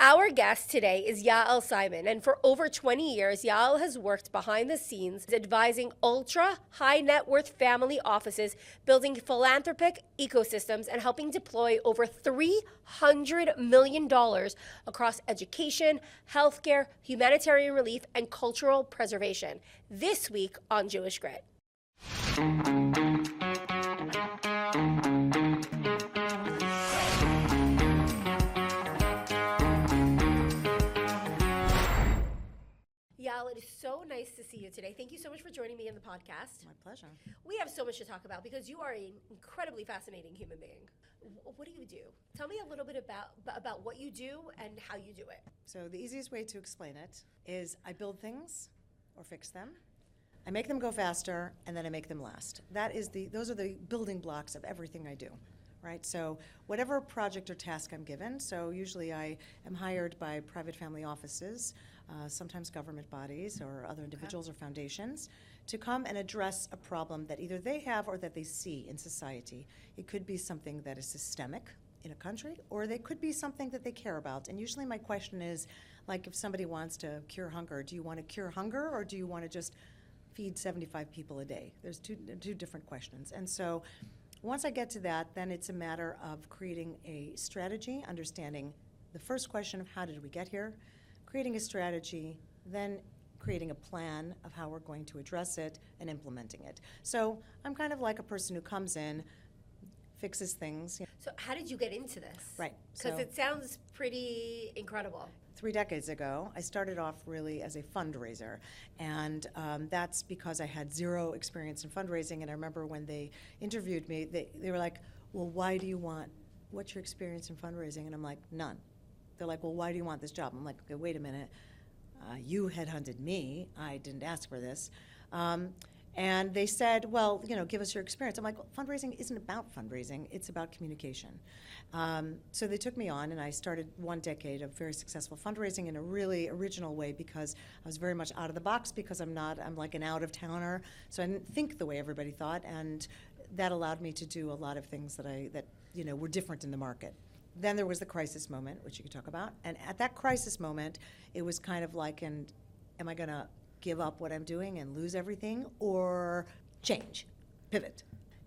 Our guest today is Yael Simon, and for over 20 years, Yael has worked behind the scenes advising ultra high net worth family offices, building philanthropic ecosystems, and helping deploy over $300 million across education, healthcare, humanitarian relief, and cultural preservation. This week on Jewish Grit. Yael, it is so nice to see you today. Thank you so much for joining me in the podcast. My pleasure. We have so much to talk about because you are an incredibly fascinating human being. What do you do? Tell me a little bit about what you do and how you do it. So the easiest way to explain it is I build things or fix them. I make them go faster, and then I make them last. Those are the building blocks of everything I do, right? So whatever project or task I'm given, so usually I am hired by private family offices, sometimes government bodies or other individuals or foundations, to come and address a problem that either they have or that they see in society. It could be something that is systemic in a country, or they could be something that they care about. And usually my question is, like, if somebody wants to cure hunger, do you want to cure hunger, or do you want to just feed 75 people a day? There's two different questions. And so once I get to that, then it's a matter of creating a strategy, understanding the first question of how did we get here, creating a strategy, then creating a plan of how we're going to address it and implementing it. So I'm kind of like a person who comes in, fixes things. So how did you get into this? Right. Because So it sounds pretty incredible. 3 decades ago, I started off really as a fundraiser, and that's because I had zero experience in fundraising. And I remember when they interviewed me, they were like, well, what's your experience in fundraising? And I'm like, none. They're like, well, why do you want this job? I'm like, okay, wait a minute. You headhunted me. I didn't ask for this. And they said, well, give us your experience. I'm like, well, fundraising isn't about fundraising. It's about communication. So they took me on, and I started 1 decade of very successful fundraising in a really original way, because I was very much out of the box, because I'm like an out-of-towner. So I didn't think the way everybody thought, and that allowed me to do a lot of things that were different in the market. Then there was the crisis moment, which you could talk about. And at that crisis moment, it was kind of like, am I going to give up what I'm doing and lose everything, or change, pivot?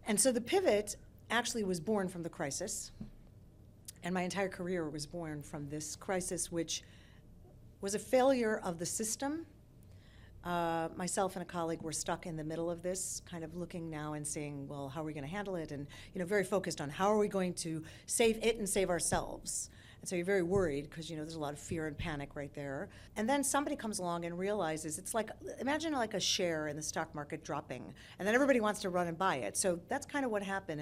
And so the pivot actually was born from the crisis. And my entire career was born from this crisis, which was a failure of the system. Myself and a colleague were stuck in the middle of this, kind of looking now and saying, well, how are we going to handle it? And very focused on how are we going to save it and save ourselves. And so you're very worried, because there's a lot of fear and panic right there. And then somebody comes along and realizes, it's like, imagine like a share in the stock market dropping, and then everybody wants to run and buy it. So that's kind of what happened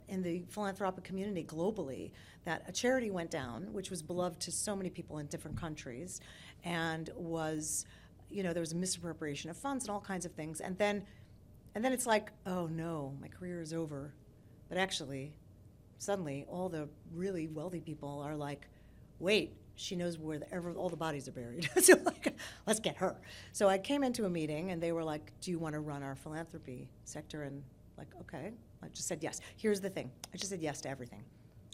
in the philanthropic community globally, that a charity went down, which was beloved to so many people in different countries, and was, there was a misappropriation of funds and all kinds of things. And then it's like, oh no, my career is over. But actually, suddenly all the really wealthy people are like, wait, she knows where all the bodies are buried. So like, let's get her. So I came into a meeting, and they were like, do you want to run our philanthropy sector? And like, okay. I just said yes. Here's the thing. I just said yes to everything.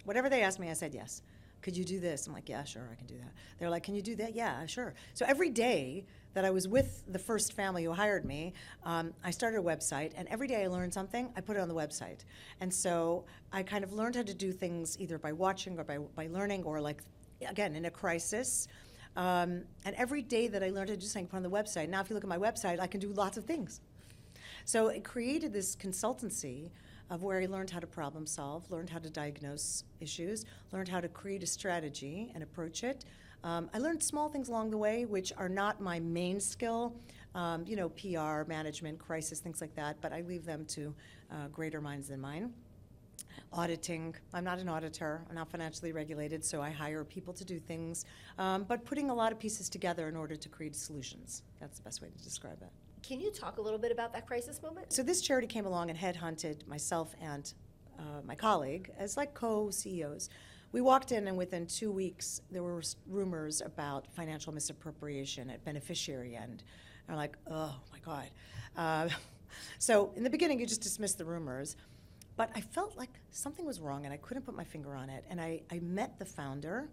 Whatever they asked me, I said yes. Could you do this? I'm like, yeah, sure, I can do that. They're like, can you do that? Yeah, sure. So every day that I was with the first family who hired me, I started a website, and every day I learned something, I put it on the website. And so I kind of learned how to do things either by watching or by learning, or like, again, in a crisis. And every day that I learned how to do something, put on the website. Now if you look at my website, I can do lots of things. So it created this consultancy of where I learned how to problem solve, learned how to diagnose issues, learned how to create a strategy and approach it. I learned small things along the way, which are not my main skill, PR, management, crisis, things like that, but I leave them to greater minds than mine. Auditing, I'm not an auditor, I'm not financially regulated, so I hire people to do things, but putting a lot of pieces together in order to create solutions. That's the best way to describe it. Can you talk a little bit about that crisis moment? So this charity came along and headhunted myself and my colleague as like co-CEOs. We walked in, and within 2 weeks, there were rumors about financial misappropriation at beneficiary end. And I'm like, oh my God. So in the beginning, you just dismissed the rumors. But I felt like something was wrong, and I couldn't put my finger on it. And I met the founder,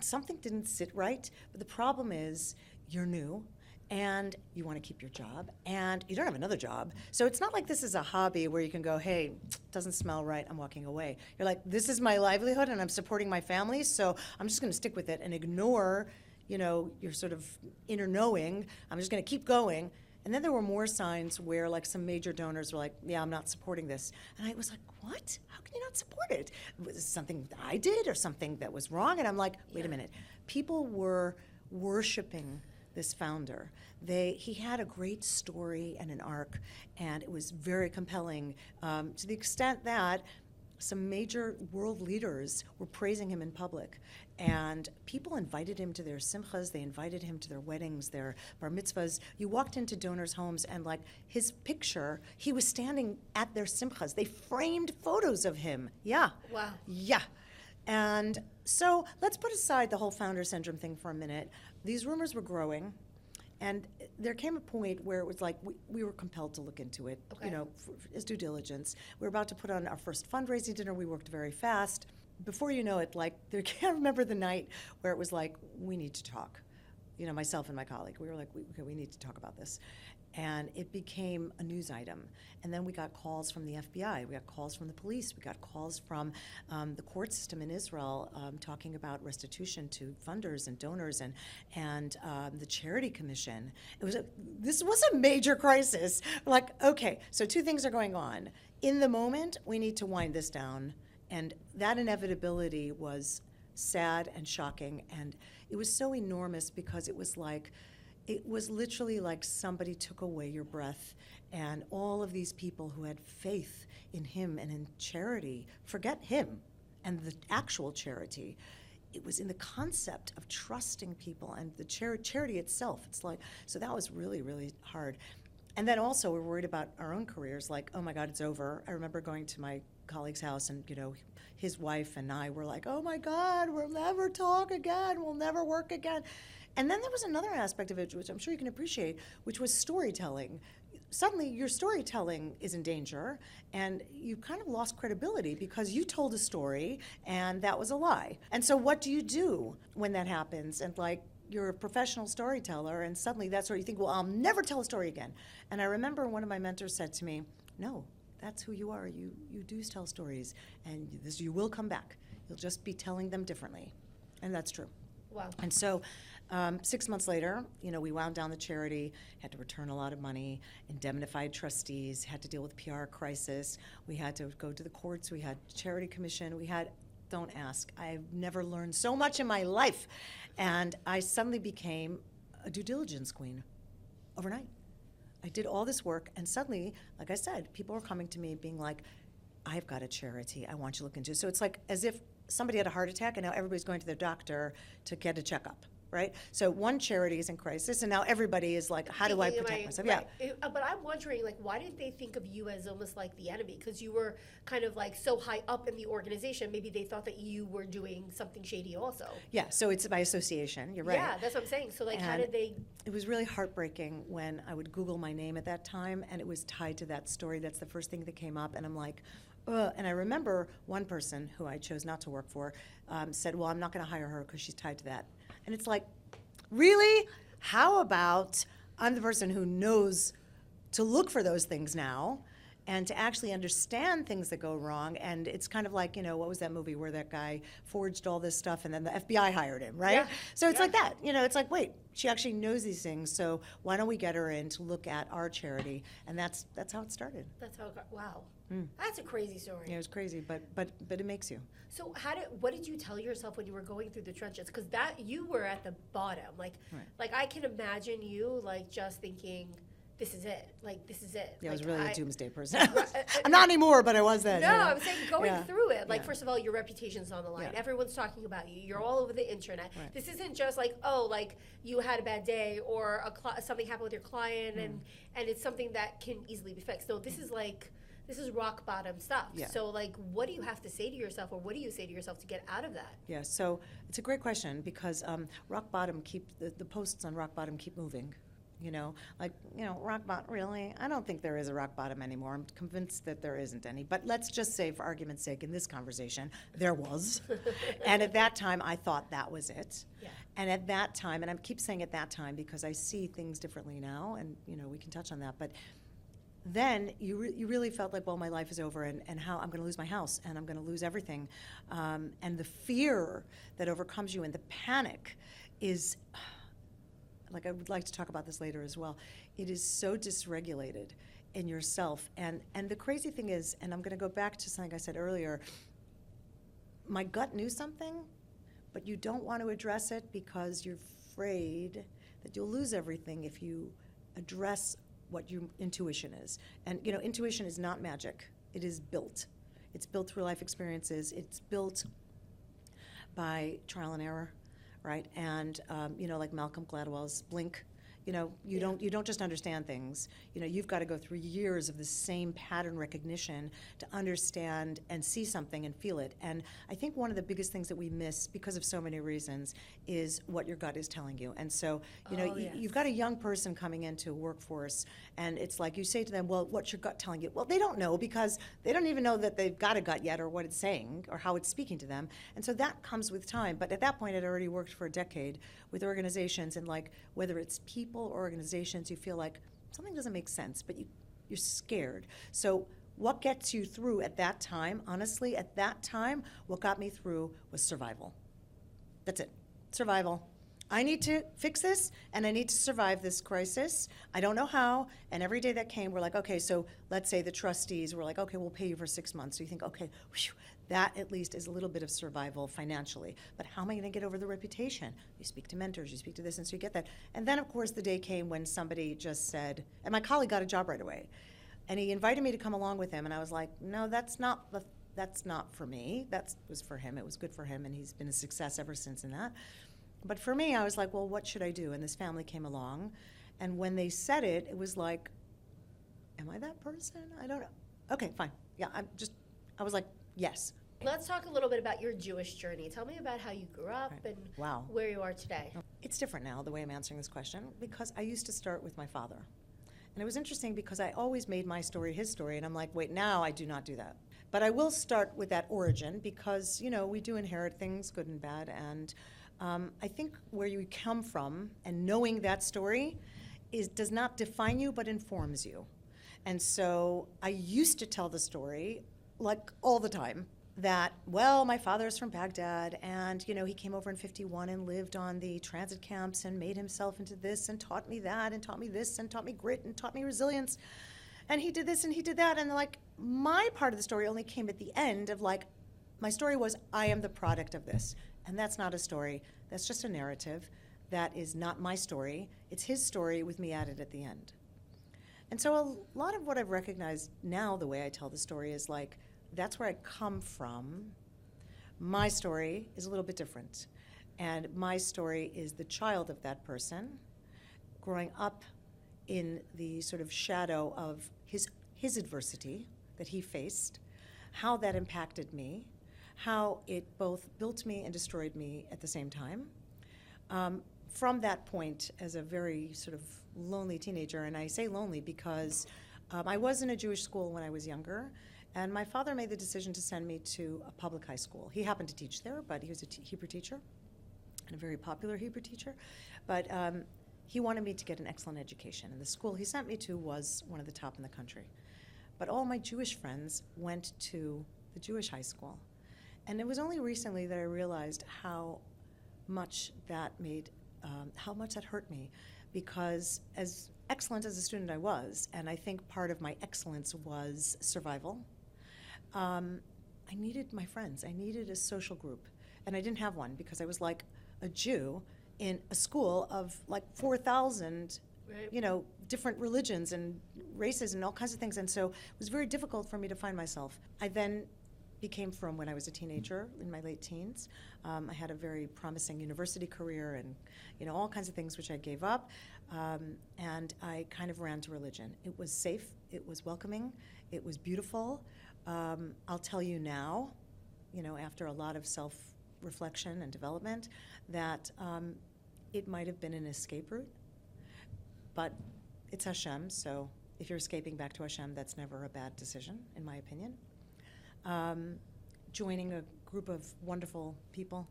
something didn't sit right. But the problem is you're new, and you want to keep your job, and you don't have another job. So it's not like this is a hobby where you can go, hey, doesn't smell right, I'm walking away. You're like, this is my livelihood, and I'm supporting my family, so I'm just going to stick with it and ignore, your sort of inner knowing. I'm just going to keep going. And then there were more signs where, like, some major donors were like, yeah, I'm not supporting this. And I was like, what? How can you not support it? Was it something that I did or something that was wrong? And I'm like, wait a minute. People were worshiping this founder. He had a great story and an arc, and it was very compelling, to the extent that some major world leaders were praising him in public. And people invited him to their simchas, they invited him to their weddings, their bar mitzvahs. You walked into donors' homes, and like his picture, he was standing at their simchas. They framed photos of him. Yeah. Wow. Yeah. And so let's put aside the whole founder syndrome thing for a minute. These rumors were growing, and there came a point where it was like we were compelled to look into it, Okay. as due diligence. We were about to put on our first fundraising dinner. We worked very I before you know it, like, I can't remember the night where it was like, we need to talk. Myself and my colleague, we were like, we need to talk about this. And it became a news item. And then we got calls from the FBI, we got calls from the police, we got calls from the court system in Israel, talking about restitution to funders and donors, and the Charity Commission. This was a major crisis. We're like, okay, so two things are going on. In the moment, we need to wind this down. And that inevitability was sad and shocking, and it was so enormous because it was literally like somebody took away your breath, and all of these people who had faith in him and in charity, forget him and the actual charity. It was in the concept of trusting people and the charity itself. It's like, so that was really, really hard. And then also we're worried about our own careers, like, oh my God, it's over. I remember going to my colleague's house, and his wife and I were like, oh my God, we'll never talk again, we'll never work again. And then there was another aspect of it, which I'm sure you can appreciate, which was storytelling. Suddenly your storytelling is in danger, and you kind of lost credibility because you told a story and that was a lie. And so what do you do when that happens? And like, you're a professional storyteller, and suddenly that's where you think, well, I'll never tell a story again. And I remember one of my mentors said to me, no, that's who you are. You do tell stories, and you will come back. You'll just be telling them differently. And that's true. Wow. And so 6 months later, we wound down the charity, had to return a lot of money, indemnified trustees, had to deal with PR crisis. We had to go to the courts. We had Charity Commission. Don't ask. I've never learned so much in my life. And I suddenly became a due diligence queen overnight. I did all this work, and suddenly, like I said, people were coming to me being like, I've got a charity I want you to look into. So it's like as if somebody had a heart attack, and now everybody's going to their doctor to get a checkup, right? So one charity is in crisis, and now everybody is like, how do I protect myself? Right. Yeah. But I'm wondering, like, why did they think of you as almost like the enemy? Because you were kind of like so high up in the organization. Maybe they thought that you were doing something shady also. Yeah, so it's by association. You're right. Yeah, that's what I'm saying. So, like, And how did they? It was really heartbreaking when I would Google my name at that time, and it was tied to that story. That's the first thing that came up, and I'm like, ugh. And I remember one person who I chose not to work for said, well, I'm not going to hire her because she's tied to that. And it's like, really? How about I'm the person who knows to look for those things now and to actually understand things that go wrong? And it's kind of like, what was that movie where that guy forged all this stuff and then the FBI hired him, right? Yeah. So it's like that. It's like, wait, she actually knows these things, so why don't we get her in to look at our charity? And that's how it started. That's how it got. Wow. That's a crazy story. Yeah, it was crazy, but it makes you. So what did you tell yourself when you were going through the trenches? Because that you were at the bottom. Like I can imagine you like just thinking, this is it. Like, this is it. Yeah, like, I was really a doomsday person. I'm not anymore, but I was then. No, I'm saying going Yeah. through it. Like, Yeah. first of all, your reputation's on the line. Yeah. Everyone's talking about you. You're all over the internet. Right. This isn't just like, oh, like you had a bad day or something happened with your client and it's something that can easily be fixed. No, this is like, this is rock bottom stuff. Yeah. So, like, what do you have to say to yourself, or what do you say to yourself to get out of that? Yeah, so it's a great question because rock bottom the posts on rock bottom keep moving. Rock bottom, really? I don't think there is a rock bottom anymore. I'm convinced that there isn't any. But let's just say, for argument's sake, in this conversation, there was. And at that time, I thought that was it. Yeah. And at that time, and I keep saying at that time because I see things differently now, and, we can touch on that. But then you really felt like, well, my life is over, and how I'm going to lose my house, and I'm going to lose everything. And the fear that overcomes you and the panic is, I would like to talk about this later as well, it is so dysregulated in yourself. And the crazy thing is, and I'm going to go back to something I said earlier, my gut knew something, but you don't want to address it because you're afraid that you'll lose everything if you address what your intuition is. And, intuition is not magic. It is built. It's built through life experiences. It's built by trial and error, right? And, like Malcolm Gladwell's Blink, you don't just understand things. You've got to go through years of the same pattern recognition to understand and see something and feel it. And I think one of the biggest things that we miss because of so many reasons is what your gut is telling you. And so, you've got a young person coming into a workforce, and it's like you say to them, well, what's your gut telling you? Well, they don't know because they don't even know that they've got a gut yet or what it's saying or how it's speaking to them. And so that comes with time. But at that point, I'd already worked for a decade with organizations, and whether it's people or organizations, you feel like something doesn't make sense, but you're scared. So what gets you through at that time, honestly, at that time, what got me through was survival. That's it, survival. I need to fix this, and I need to survive this crisis. I don't know how, and every day that came, we're like, okay, so let's say the trustees were like, okay, we'll pay you for 6 months. So you think, okay, whew, that at least is a little bit of survival financially. But how am I going to get over the reputation? You speak to mentors, you speak to this, and so you get that. And then, of course, the day came when somebody just said, and my colleague got a job right away, and he invited me to come along with him, and I was like, no, that's not for me. That was for him. It was good for him, and he's been a success ever since in that. But for me, I was like, well, what should I do? And this family came along, and when they said it, it was like, am I that person? I don't know. Okay, fine. Yeah, I was like, yes. Let's talk a little bit about your Jewish journey. Tell me about how you grew up and where you are today. It's different now, the way I'm answering this question, because I used to start with my father. And it was interesting because I always made my story his story, and I'm like, wait, now I do not do that. But I will start with that origin because, we do inherit things, good and bad, and I think where you come from and knowing that story does not define you but informs you. And so I used to tell the story all the time that, well, my father's from Baghdad, and he came over in 51 and lived on the transit camps and made himself into this and taught me that and taught me this and taught me grit and taught me resilience, and he did this and he did that. And my part of the story only came at the end of my story was, I am the product of this. And that's not a story. That's just a narrative. That is not my story. It's his story with me added at the end. And so a lot of what I've recognized now, the way I tell the story, is that's where I come from. My story is a little bit different. And my story is the child of that person, growing up in the sort of shadow of his adversity that he faced, how that impacted me, how it both built me and destroyed me at the same time. From that point, as a very sort of lonely teenager, and I say lonely because I was in a Jewish school when I was younger, and my father made the decision to send me to a public high school. He happened to teach there, but he was a Hebrew teacher, and a very popular Hebrew teacher. But he wanted me to get an excellent education, and the school he sent me to was one of the top in the country. But all my Jewish friends went to the Jewish high school. And it was only recently that I realized how much that hurt me, because as excellent as a student I was, and I think part of my excellence was survival, I needed my friends. I needed a social group, and I didn't have one because I was like a Jew in a school of 4,000, Right. Different religions and races and all kinds of things. And so it was very difficult for me to find myself. I then became frum when I was a teenager in my late teens. I had a very promising university career and all kinds of things which I gave up, and I kind of ran to religion. It was safe, it was welcoming, it was beautiful. I'll tell you now, after a lot of self-reflection and development, that it might have been an escape route. but it's Hashem, so if you're escaping back to Hashem, that's never a bad decision, in my opinion. Joining a group of wonderful people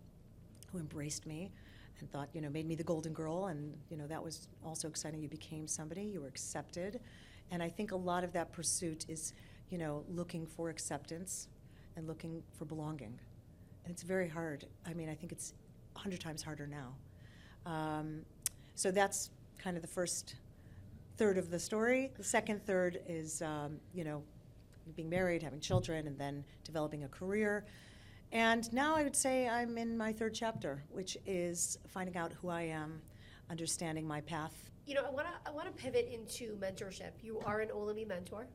who embraced me and thought, made me the golden girl, and, that was also exciting. You became somebody, you were accepted. And I think a lot of that pursuit is, looking for acceptance and looking for belonging. And it's very hard. I think it's 100 times harder now. So that's kind of the first third of the story. The second third is, being married, having children, and then developing a career. And now I would say I'm in my third chapter, which is finding out who I am, understanding my path. I want to pivot into mentorship. You are an Olami mentor.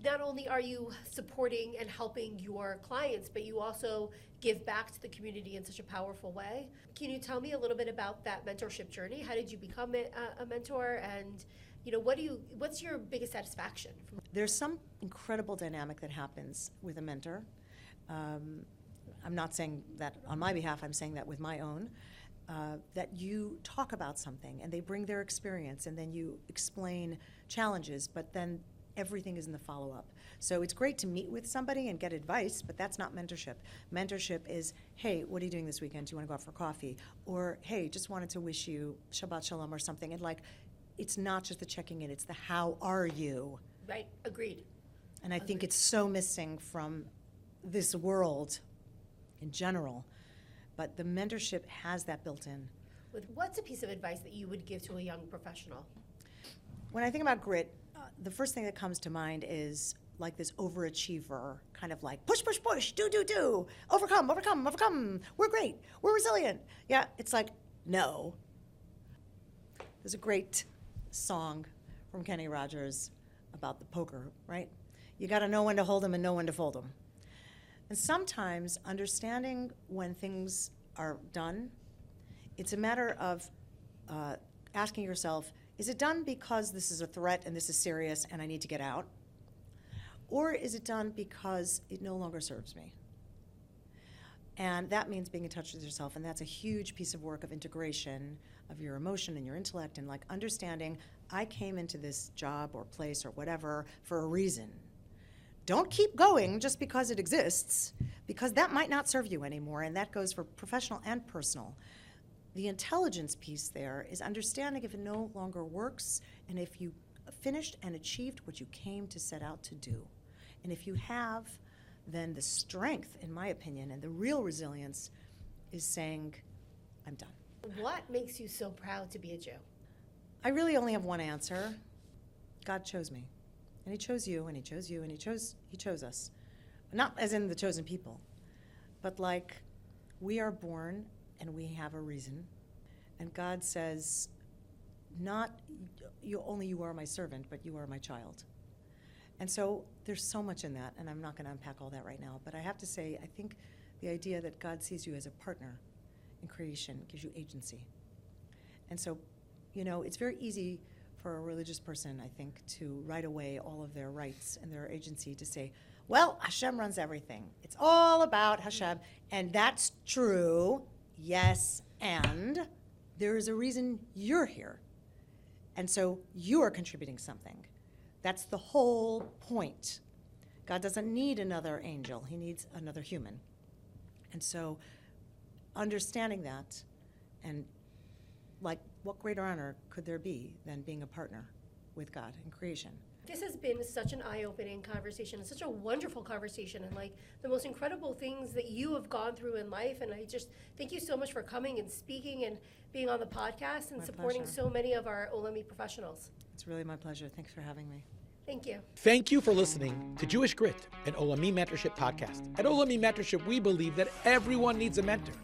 Not only are you supporting and helping your clients, but you also give back to the community in such a powerful way. Can you tell me a little bit about that mentorship journey? How did you become a mentor? And what's your biggest satisfaction? There's some incredible dynamic that happens with a mentor. I'm not saying that on my behalf, I'm saying that with my own. That you talk about something and they bring their experience and then you explain challenges, but then everything is in the follow-up. So it's great to meet with somebody and get advice, but that's not mentorship. Mentorship is, hey, what are you doing this weekend? Do you want to go out for coffee? Or, hey, just wanted to wish you Shabbat Shalom or something. And it's not just the checking in, it's the how are you? Right, agreed. And I think it's so missing from this world in general. But the mentorship has that built in. What's a piece of advice that you would give to a young professional? When I think about grit, the first thing that comes to mind is this overachiever, kind of push, push, push, do, overcome, overcome, overcome, we're great, we're resilient. Yeah, it's no. There's a great song from Kenny Rogers about the poker, right? You got to know when to hold them and know when to fold them. And sometimes understanding when things are done, it's a matter of asking yourself, is it done because this is a threat and this is serious and I need to get out? Or is it done because it no longer serves me? And that means being in touch with yourself, and that's a huge piece of work of integration of your emotion and your intellect and understanding, I came into this job or place or whatever for a reason. Don't keep going just because it exists, because that might not serve you anymore, and that goes for professional and personal. The intelligence piece there is understanding if it no longer works, and if you finished and achieved what you came to set out to do. And if you have, then the strength, in my opinion, and the real resilience is saying, I'm done. What makes you so proud to be a Jew? I really only have one answer. God chose me. And he chose you, and he chose you, and he chose us. Not as in the chosen people, but we are born and we have a reason. And God says, not you are my servant, but you are my child. And so there's so much in that, and I'm not going to unpack all that right now. But I have to say, I think the idea that God sees you as a partner in creation gives you agency. And so, it's very easy for a religious person, I think, to write away all of their rights and their agency to say, well, Hashem runs everything. It's all about Hashem. And that's true, yes, and there is a reason you're here. And so you are contributing something. That's the whole point. God doesn't need another angel. He needs another human. And so understanding that, and what greater honor could there be than being a partner with God in creation? This has been such an eye-opening conversation, such a wonderful conversation, and the most incredible things that you have gone through in life. And I just thank you so much for coming and speaking and being on the podcast and supporting so many of our Olami professionals. It's really my pleasure. Thanks for having me. Thank you. Thank you for listening to Jewish Grit, an Olami Mentorship podcast. At Olami Mentorship, we believe that everyone needs a mentor.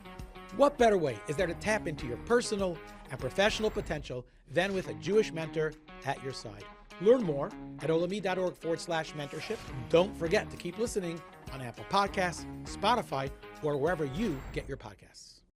What better way is there to tap into your personal and professional potential than with a Jewish mentor at your side? Learn more at olami.org/mentorship. Don't forget to keep listening on Apple Podcasts, Spotify, or wherever you get your podcasts.